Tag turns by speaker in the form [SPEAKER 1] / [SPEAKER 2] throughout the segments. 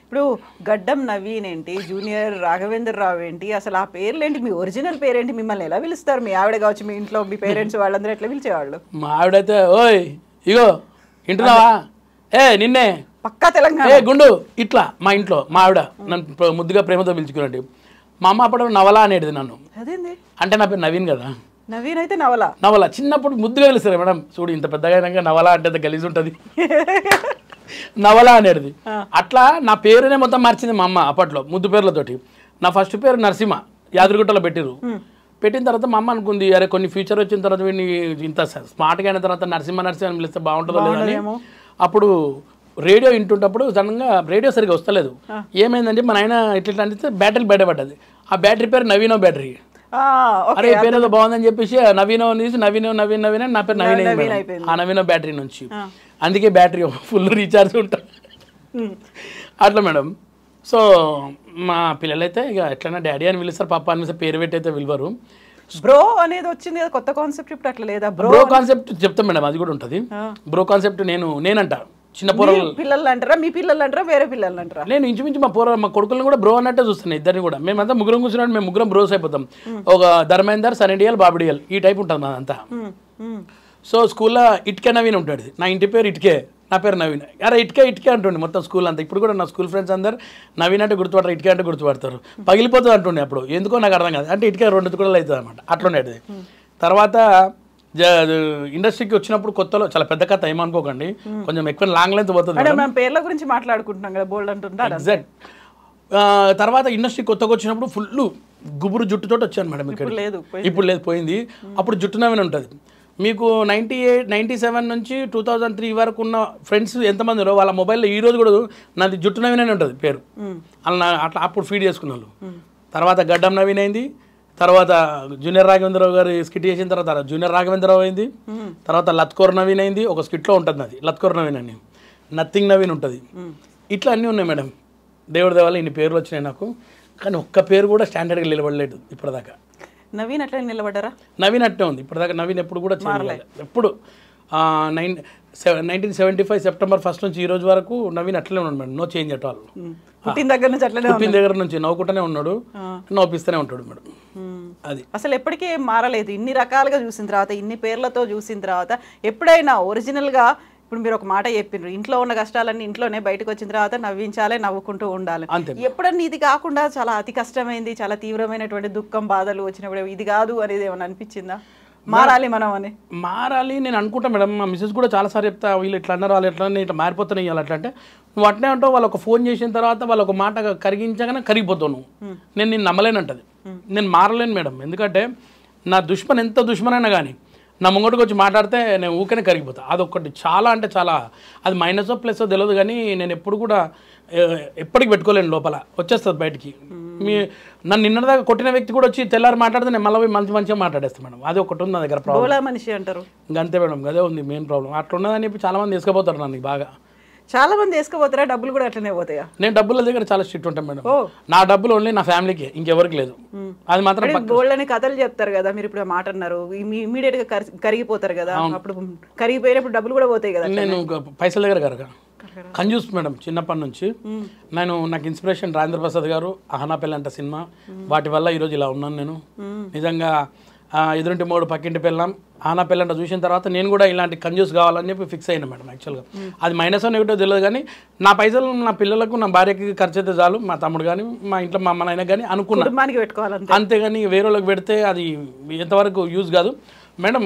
[SPEAKER 1] ఇప్పుడు గడ్డం నవీన్ ఏంటి, జూనియర్ రాఘవేంద్ర రావు ఏంటి, అసలు ఆ పేర్లేంటి, మీ ఒరిజినల్ పేరేంటి, మిమ్మల్ని ఎలా పిలుస్తారు? మీ ఆవిడ కావచ్చు, మీ ఇంట్లో మీ పేరెంట్స్ వాళ్ళందరూ ఎట్లా పిలిచేవాళ్ళు?
[SPEAKER 2] మా ఆవిడైతే ఓయ్ ఇగో వింటున్నావా, నిన్నే
[SPEAKER 1] పక్కా తెలంగాణ
[SPEAKER 2] గుండు ఇట్లా. మా ఇంట్లో మా ఆవిడ నన్ను ముద్దుగా ప్రేమతో పిలుచుకున్నాడు. మా అమ్మ అప్పుడు నవల అనేది నన్ను.
[SPEAKER 1] అదేంది?
[SPEAKER 2] అంటే నా పేరు నవీన్ కదా.
[SPEAKER 1] నవీన్ అయితే నవల.
[SPEAKER 2] నవల చిన్నప్పుడు ముద్దుగా పిలుస్తారు మేడం. చూడు ఇంత పెద్దగా అయినాక నవల అంటే గలీజ్ ఉంటుంది నవల అనేది. అట్లా నా పేరునే మొత్తం మార్చింది మా అమ్మ అప్పట్లో ముద్దు పేర్లతోటి. నా ఫస్ట్ పేరు నరసింహ, యాదగిరిగుట్టలో పెట్టిరు. పెట్టిన తర్వాత మా అమ్మ అనుకుంది, అరే కొన్ని ఫ్యూచర్ వచ్చిన తర్వాత వీడిని ఇంత స్మార్ట్గా అయిన తర్వాత నరసింహ అని పిలిస్తే బాగుంటుందో లేదని. అప్పుడు రేడియో వింటుంటప్పుడు సడన్గా రేడియో సరిగా వస్తలేదు. ఏమైందంటే మన ఆయన ఇట్లా అంటే బ్యాటరీ బయటపడ్డది. ఆ బ్యాటరీ పేరు నవీనో బ్యాటరీ. అరే పేరు ఏదో బాగుందని చెప్పేసి నవీనో తీసి నవీనో నవీన్ నవీన్ నా పేరు నవీన్ అయిపోయింది ఆ నవీనో బ్యాటరీ నుంచి. అందుకే బ్యాటరీ ఫుల్ రీఛార్జ్ ఉంటా అట్లా మేడం. సో మా పిల్లలైతే ఇక ఎట్లైనా డాడీ అని పిలుస్తారు, పాప అని పేరు పెట్టి అయితే పిలవరు.
[SPEAKER 1] బ్రో అనేది వచ్చింది కదా కొత్త కాన్సెప్ట్, ఇప్పుడు అట్లా లేదా?
[SPEAKER 2] బ్రో కాన్సెప్ట్ చెప్తాం మేడం, అది కూడా ఉంటుంది. బ్రో కాన్సెప్ట్ నేనంట చిన్న పోరలు
[SPEAKER 1] పిల్లలు అంటారా, మీ పిల్లలు అంటారా, వేరే పిల్లలు అంటారా?
[SPEAKER 2] నేను ఇంచుమించు మా కొడుకులను కూడా బ్రో అన్నట్టే చూస్తున్నాను. ఇద్దరిని కూడా మేమంతా ముగ్గురం కూర్చున్నాడు, మేము ముగ్గురం బ్రోస్ అయిపోతాం. ఒక ధర్మేందర్, సనడియల్, బాబడియల్ ఈ టైప్ ఉంటుంది మాదంతా. సో స్కూల్లో ఇటుకే నవీన్ ఉంటాడు. నా ఇంటి పేరు ఇటుకే, నా పేరు నవీన్. అరే ఇటుకే అంటుండే మొత్తం స్కూల్ అంతా. ఇప్పుడు కూడా నా స్కూల్ ఫ్రెండ్స్ అందరు నవీన్ అంటే గుర్తుపడతారు, ఇటుకే అంటే గుర్తుపడతారు. పగిలిపోతుంది అంటుండే అప్పుడు, ఎందుకో నాకు అర్థం కాదు. అంటే ఇటుకే 2 తుకడలు అవుతుంది అనమాట, అట్లుండేది. తర్వాత ఇండస్ట్రీకి వచ్చినప్పుడు కొత్తలో చాలా పెద్ద కథ ఏమనుకోకండి, కొంచెం ఎక్కువ లాంగ్ లెంత్ పోతుంది.
[SPEAKER 1] పేర్ల గురించి మాట్లాడుకుంటున్నాం కదా, బోల్డ్ అంటుంటారు.
[SPEAKER 2] ఎగ్జాక్ట్. తర్వాత ఇండస్ట్రీ కొత్తగా వచ్చినప్పుడు ఫుల్ గుబురు జుట్టుతో వచ్చాను మేడం. ఇక్కడ ఇప్పుడు లేదు, పోయింది. అప్పుడు జుట్టు నవీన్ ఉంటుంది. మీకు 97 నుంచి 2003 వరకు ఉన్న ఫ్రెండ్స్ ఎంతమంది ఉన్నారో వాళ్ళ మొబైల్లో ఈ రోజు కూడా నాది జుట్టు నవీన్ అని ఉంటుంది పేరు. అలా అట్లా అప్పుడు ఫీడ్ చేసుకున్న వాళ్ళు. తర్వాత గడ్డం నవీన్ అయింది. తర్వాత జూనియర్ రాఘవేంద్రరావు గారు స్కిట్ చేసిన తర్వాత జూనియర్ రాఘవేంద్రరావు అయింది. తర్వాత లత్కోర్ నవీన్ అయింది. ఒక స్కిట్లో ఉంటుంది అది లత్కోర్ నవీన్ అని. నథింగ్ నవీన్ ఉంటుంది. ఇట్లా అన్నీ ఉన్నాయి మేడం. దేవుడి దేవాల ఇన్ని పేర్లు వచ్చినాయి నాకు, కానీ ఒక్క పేరు కూడా స్టాండర్డ్గా నిలబడలేదు ఇప్పటిదాకా.
[SPEAKER 1] నవీన్ అట్లా నిలబడ్డారా?
[SPEAKER 2] నవీన్ అట్టే ఉంది ఇప్పటిదాకా. నవీన్ ఎప్పుడు కూడా చేయలేదు. ఎప్పుడు 1975 సెప్టెంబర్ 1 నుంచి ఈ రోజు వరకు నవీన్ అట్లనే ఉన్నాడు madam. No change at all.
[SPEAKER 1] పుట్టిన దగ్గర నుంచి
[SPEAKER 2] నవ్వుకుంటూనే ఉన్నాడు, నవ్విస్తూనే ఉంటాడు మేడం. అది
[SPEAKER 1] అసలు ఎప్పటికీ ఏం మారలేదు. ఇన్ని రకాలుగా చూసిన తర్వాత, ఇన్ని పేర్లతో చూసిన తర్వాత ఎప్పుడైనా ఒరిజినల్గా ఇప్పుడు మీరు ఒక మాట చెప్పిండ్రు, ఇంట్లో ఉన్న కష్టాలన్నీ ఇంట్లోనే, బయటకు వచ్చిన తర్వాత నవ్వించాలి, నవ్వుకుంటూ ఉండాలి. ఎప్పుడన్నా ఇది కాకుండా చాలా అతి కష్టమైంది, చాలా తీవ్రమైనటువంటి దుఃఖం, బాధలు వచ్చినప్పుడు ఇది కాదు అనేది ఏమైనా అనిపించిందా? మారాలి మనం అని.
[SPEAKER 2] మారాలి నేను అనుకుంటా మేడం. మా మిస్సెస్ కూడా చాలాసార్లు చెప్తా, వీళ్ళు ఇట్లా అన్నారు, వాళ్ళు ఎట్లా ఇట్లా మారిపోతున్నాయి ఇవ్వాలి అట్లా అంటే, నువ్వు అట్నే అంటావు. వాళ్ళు ఒక ఫోన్ చేసిన తర్వాత వాళ్ళు ఒక మాట కరిగించగానే కరిగిపోతావు నువ్వు. నేను నమ్మలేనంటది. నేను మారలేను మేడం. ఎందుకంటే నా దుష్మన్ ఎంత దుష్మనైనా కానీ నా ముంగటికి వచ్చి మాట్లాడితే నేను ఊకనే కరిగిపోతా. అదొకటి చాలా అంటే చాలా, అది మైనస్ ప్లస్ తెలియదు కానీ నేను ఎప్పుడు కూడా ఎప్పటికి పెట్టుకోలేను, లోపల వచ్చేస్తుంది బయటికి. నన్ను నిన్నదాకా కొట్టిన వ్యక్తి కూడా వచ్చి తెల్లారి మాట్లాడితే నేను మళ్ళీ మంచిగా మాట్లాడేస్తాను మేడం. అది ఒకటి ఉంది నా దగ్గర ప్రాబ్లం.
[SPEAKER 1] మనిషి అంటారు
[SPEAKER 2] అంతే మేడం, అదే ఉంది మెయిన్ ప్రాబ్లం. అట్లా ఉన్నదని చెప్పి చాలా మంది తీసుకుపోతారు నన్ను బాగా.
[SPEAKER 1] చాలా మంది వేసుకోపోతారా? డబ్బులు కూడా అట్లనే పోతాయా?
[SPEAKER 2] నేను డబ్బుల దగ్గర చాలా స్ట్రిక్ట్ ఉంటాను మేడం. నా డబ్బులు ఓన్లీ నా ఫ్యామిలీకి, ఇంకెవరికి లేదు. అది మాత్రం
[SPEAKER 1] గోల్డ్ అని కథలు చెప్తారు కదా, మీరు ఇప్పుడు మాట అన్నారు, ఇమీడియట్ గా కరిగిపోతారు కదా, అప్పుడు కరిగిపోయినప్పుడు డబ్బులు కూడా పోతాయి కదా.
[SPEAKER 2] నేను పైసల దగ్గర కరగా కంజూస్ మేడం చిన్నప్పటి నుంచి. నాకు ఇన్స్పిరేషన్ రాజేంద్ర ప్రసాద్ గారు, అహనా పెళ్ళంట సినిమా, వాటి వల్ల ఈరోజు ఇలా ఉన్నాను నేను. నిజంగా ఎదురింటి మూడు పక్కింటి పెళ్ళాం, ఆనా పెళ్ళంట చూసిన తర్వాత నేను కూడా ఇలాంటి కంజూస్ కావాలని చెప్పి ఫిక్స్ అయినా మేడం. యాక్చువల్గా అది మైనస్ అని ఏమిటో తెలియదు కానీ నా పైసలు నా పిల్లలకు, నా భార్యకి ఖర్చు అయితే చాలు, మా తమ్ముడు కానీ మా ఇంట్లో మా అమ్మనైనా కానీ అనుకున్నాను. అంతేగాని వేరే వాళ్ళకి పెడితే అది ఎంతవరకు యూజ్ కాదు మేడం.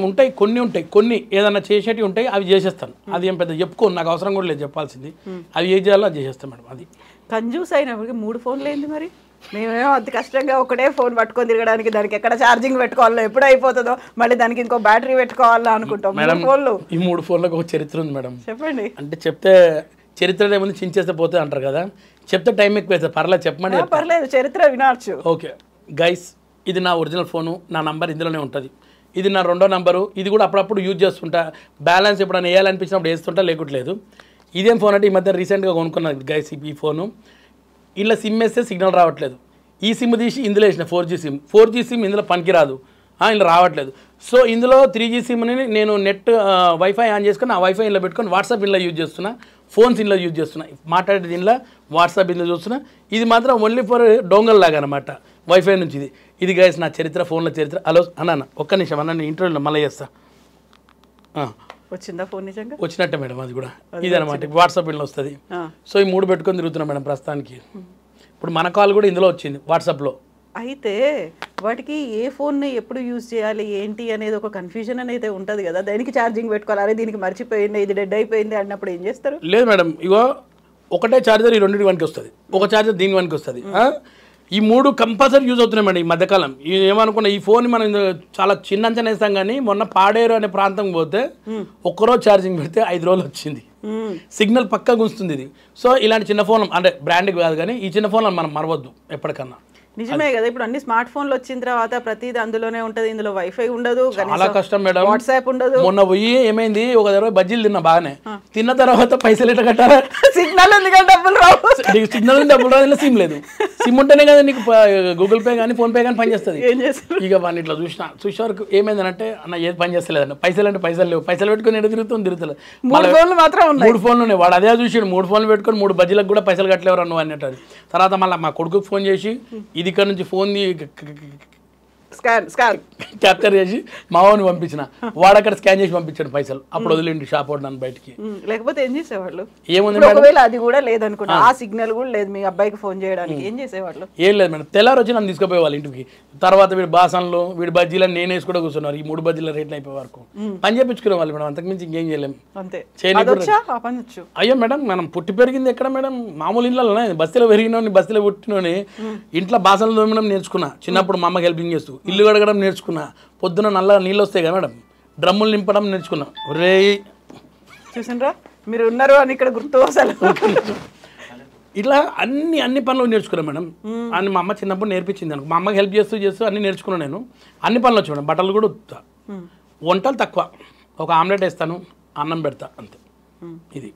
[SPEAKER 2] కొన్ని ఏదైనా చేసేటివి ఉంటాయి, అవి చేసేస్తాను. అది ఏం పెద్ద చెప్పుకోను, నాకు అవసరం కూడా లేదు చెప్పాల్సింది. అవి ఏం చేయాలో అది చేసేస్తాను మేడం. అది
[SPEAKER 1] కంజూస్ అయినప్పటికీ 3 ఫోన్లు ఏంటి మరి? మేమేమో అంత కష్టంగా ఒకటే ఫోన్ పట్టుకొని తిరగడానికి, దానికి ఎక్కడ ఛార్జింగ్ పెట్టుకోవాలో, ఎప్పుడు అయిపోతుందో, మళ్ళీ దానికి ఇంకో బ్యాటరీ పెట్టుకోవాలో అనుకుంటాం.
[SPEAKER 2] ఈ 3 ఫోన్లకు ఒక చరిత్ర ఉంది మేడం.
[SPEAKER 1] చెప్పండి.
[SPEAKER 2] అంటే చెప్తే చరిత్ర ఏముంది, చించేస్తే పోతే అంటారు కదా, చెప్తే టైం ఎక్కువ అవుతుంది. పర్లేదు చెప్పండి.
[SPEAKER 1] పర్లేదు, చరిత్ర వినొచ్చు.
[SPEAKER 2] ఓకే గైస్, ఇది నా ఒరిజినల్ ఫోను, నా నంబర్ ఇందులోనే ఉంటుంది. ఇది నా 2వ నంబరు. ఇది కూడా అప్పుడప్పుడు యూజ్ చేస్తుంటా, బ్యాలెన్స్ ఎప్పుడైనా వేయాలనిపించినప్పుడు వేస్తుంటా, లేకుంటలేదు. ఇదేం ఫోన్ అంటే ఈ మధ్య రీసెంట్గా కొనుక్కున్నది గైస్ ఈ ఫోను. ఇలా సిమ్ వేస్తే సిగ్నల్ రావట్లేదు. ఈ సిమ్ తీసి ఇందులో వేసిన 4G సిమ్ ఇందులో పనికిరాదు. ఇలా రావట్లేదు. సో ఇందులో 3G సిమ్ని నేను నెట్ వైఫై ఆన్ చేసుకుని ఆ వైఫై ఇంట్లో పెట్టుకొని వాట్సాప్ ఇంట్లో యూజ్ చేస్తున్నా, ఫోన్స్ ఇంట్లో యూజ్ చేస్తున్నా, మాట్లాడేది ఇంట్లో వాట్సాప్ ఇంట్లో చూస్తున్నా. ఇది మాత్రం ఓన్లీ ఫర్ డోంగల్ లాగా అనమాట, వైఫై నుంచి. ఇది గైస్ నా చరిత్ర, ఫోన్ల చరిత్ర. హలో అన్న ఒక్క నిమిషం అన్న, నేను ఇంటర్వ్యూలో మళ్ళీ చేస్తా.
[SPEAKER 1] వచ్చిందా ఫోన్ నిజంగా?
[SPEAKER 2] వచ్చినట్టే మేడం, అది కూడా ఇది అనమాట, వాట్సాప్ ఇంట్లో వస్తుంది. సో ఈ 3 పెట్టుకొని తిరుగుతున్నా మేడం ప్రస్తుతానికి. ఇప్పుడు మన కాల్ కూడా ఇందులో వచ్చింది వాట్సాప్లో.
[SPEAKER 1] అయితే వాటికి ఏ ఫోన్ని ఎప్పుడు యూజ్ చేయాలి ఏంటి అనేది ఒక కన్ఫ్యూజన్ అనేది ఉంటుంది కదా, దానికి ఛార్జింగ్ పెట్టుకోవాలి, అరే దీనికి మర్చిపోయింది, ఇది డెడ్ అయిపోయింది అన్నప్పుడు ఏం చేస్తారు?
[SPEAKER 2] లేదు మేడం, ఇగో ఒకటే ఛార్జర్ ఈ 2 వానికి వస్తుంది, ఒక ఛార్జర్ దీని వానికి వస్తుంది. ఈ 3 కంపల్సరీ యూజ్ అవుతున్నాయి మేడం ఈ మధ్యకాలం. ఏమనుకున్నా ఈ ఫోన్ మనం చాలా చిన్న అంచనా వేస్తాం, కానీ మొన్న పాడేరు అనే ప్రాంతం పోతే ఒక్కరోజు ఛార్జింగ్ పెడితే 5 రోజులు వచ్చింది. సిగ్నల్ పక్కా గుంస్తుంది ఇది. సో ఇలాంటి చిన్న ఫోన్ అంటే బ్రాండ్ కాదు, కానీ ఈ చిన్న ఫోన్లను మనం మరవద్దు ఎప్పటికన్నా.
[SPEAKER 1] నిజమే కదా, ఇప్పుడు అన్ని స్మార్ట్ ఫోన్లు వచ్చిన తర్వాత ప్రతిదీ అందులోనే ఉంటది, ఇందులో వైఫై ఉండదు,
[SPEAKER 2] చాలా కష్టం మేడం,
[SPEAKER 1] వాట్సాప్ ఉండదు.
[SPEAKER 2] మొన్న పోయి ఏమైంది, ఒక 20 బజ్జీలు తిన్నా బాగానే, తిన్న తర్వాత పైసలు ఎట్లా కట్టారా?
[SPEAKER 1] సిగ్నల్ ఉంది కానీ డబ్బులు రావు.
[SPEAKER 2] నీకు సిగ్నల్ డబ్బులు రాదు, సిమ్ లేదు. సిమ్ ఉంటేనే కదా నీకు గూగుల్ పే కానీ ఫోన్ పే కానీ పనిచేస్తుంది.
[SPEAKER 1] ఏం చేస్తారు
[SPEAKER 2] ఇక వాడిని ఇట్లా చూసే వరకు ఏమైందంటే, అన్న ఏది పని చేస్తలేదన్న, పైసలు అంటే పైసలు లేవు, పైసలు పెట్టుకుని ఎడ తిరుగుతలేదు.
[SPEAKER 1] 3 ఫోన్లు మాత్రం ఉన్నాయి,
[SPEAKER 2] 3 ఫోన్లు ఉన్నాయి. వాడు అదే చూసాడు, 3 ఫోన్లు పెట్టుకొని 3 బజ్జీలకు కూడా పైసలు కట్టలేవరు నువ్వు అన్నట్టు. తర్వాత మళ్ళీ మా కొడుకుకి ఫోన్ చేసి ఇది ఇక్కడ నుంచి ఫోన్ క్యాప్చర్ చేసి మా వాడిని పంపించిన, వాడు అక్కడ స్కాన్ చేసి పంపించాడు పైసలు. అప్పుడు వదిలేండి షాప్ అవుట్ నన్ను బయటికి.
[SPEAKER 1] లేకపోతే ఏం చేసేవాళ్ళు?
[SPEAKER 2] ఏముంది
[SPEAKER 1] ఒకవేళ అది కూడా లేదనుకున్నా, ఆ సిగ్నల్ కూడా లేదు మీ అబ్బాయికి ఫోన్ చేయడానికి, ఏం చేసేవాళ్ళు?
[SPEAKER 2] ఏం లేదు మేడం, తెల్లారు వచ్చి నన్ను తీసుకుపోయేవాళ్ళు ఇంటికి. తర్వాత వీడి బాసన్లు వీడి బజ్జీలను నేను వేసి కూడా కూర్చున్నారు. ఈ 3 బజ్జీల రేట్లు అయిపోయే వరకు పని చేయించుకునే వాళ్ళు మేడం, అంతకుమించి ఇంకేం చేయలేము.
[SPEAKER 1] అంతే.
[SPEAKER 2] అయ్యో మేడం, మనం పుట్టి పెరిగింది ఎక్కడ మేడం? మామూలు ఇళ్ళలోనే, బస్తీలో పెరిగినోని, బస్తీలో పుట్టినోని. ఇంట్లో బాసనలు తోమడం నేర్చుకున్నా చిన్నప్పుడు, మా అమ్మకి హెల్పింగ్ చేస్తూ. ఇల్లు కడగడం నేర్చుకున్నా, పొద్దున నల్ల నీళ్ళు వస్తాయి కదా మేడం, డ్రమ్ములు నింపడం నేర్చుకున్నా. రే
[SPEAKER 1] చూసినరా మీరు ఉన్నారు అని ఇక్కడ గుర్తు. అసలు
[SPEAKER 2] ఇట్లా అన్ని పనులు నేర్చుకున్నాను మేడం. అని మా అమ్మ చిన్నప్పుడు నేర్పించింది అనుకో. మా అమ్మకి హెల్ప్ చేస్తూ అన్ని నేర్చుకున్నాను నేను. అన్ని పనులు వచ్చి మేడం, బట్టలు కూడా ఉత్తా, వంటలు తక్కువ. ఒక ఆమ్లెట్ వేస్తాను, అన్నం పెడతా, అంతే. ఇది